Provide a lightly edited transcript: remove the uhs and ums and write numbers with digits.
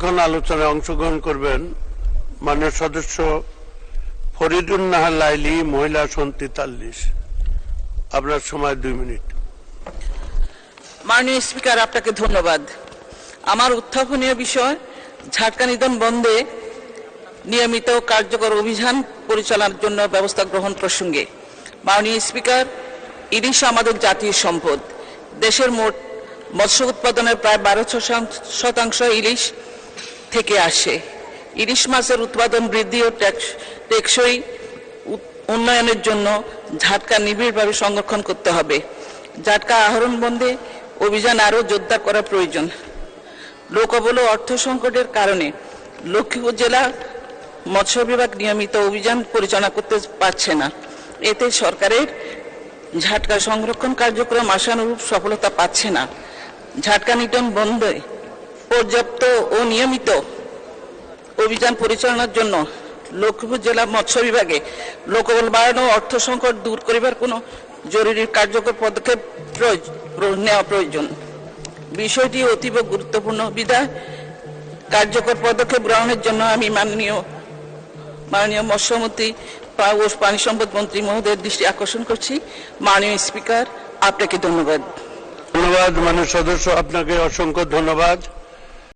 এখন আলোচনায় অংশগ্রহণ করবেন মাননীয় সদস্য ফরিদুন নাহার লাইলি, মহিলা আসন 43। আপনার সময় 2 মিনিট। মাননীয় স্পিকার, আপনাকে ধন্যবাদ। আমার উত্থাপনীয় বিষয় ঝাটকা নিধন বন্ধে নিয়মিত কার্যকর অভিযান পরিচালনার জন্য ব্যবস্থা গ্রহণ প্রসঙ্গে। মাননীয় স্পিকার, ইলিশ আমাদের জাতীয় সম্পদ। দেশের মোট মৎস্য উৎপাদনের প্রায় 12% ইলিশ থেকে আসে। ইলিশ মাছের উৎপাদন বৃদ্ধি ও টেকসই উন্নয়নের জন্য ঝাটকা নিবিড়ভাবে সংরক্ষণ করতে হবে। ঝাটকা আহরণ বন্ধে অভিযান আরও জোরদার করা প্রয়োজন। লোকবল ও অর্থ সংকটের কারণে লক্ষ্মীপুর জেলা মৎস্য বিভাগ নিয়মিত অভিযান পরিচালনা করতে পারছে না। এতে সরকারের ঝাটকা সংরক্ষণ কার্যক্রম আশানুরূপ সফলতা পাচ্ছে না। ঝাটকা নিধন বন্ধে পর্যাপ্ত ও নিয়মিত অভিযান পরিচালনার জন্য লক্ষ্মীপুর জেলা মৎস্য বিভাগে লোকবল বাড়ানো, অর্থ সংকট দূর করিবার কোনো জরুরি কার্যকর পদক্ষেপ নেওয়া প্রয়োজন। বিষয়টি অতীব গুরুত্বপূর্ণ বিধায় কার্যকর পদক্ষেপ গ্রহণের জন্য আমি মাননীয় মৎস্যমন্ত্রী ও পানি সম্পদ মন্ত্রী মহোদয়ের দৃষ্টি আকর্ষণ করছি। মাননীয় স্পিকার, আপনাকে ধন্যবাদ। ধন্যবাদ মাননীয় সদস্য, আপনাকে অসংখ্য ধন্যবাদ।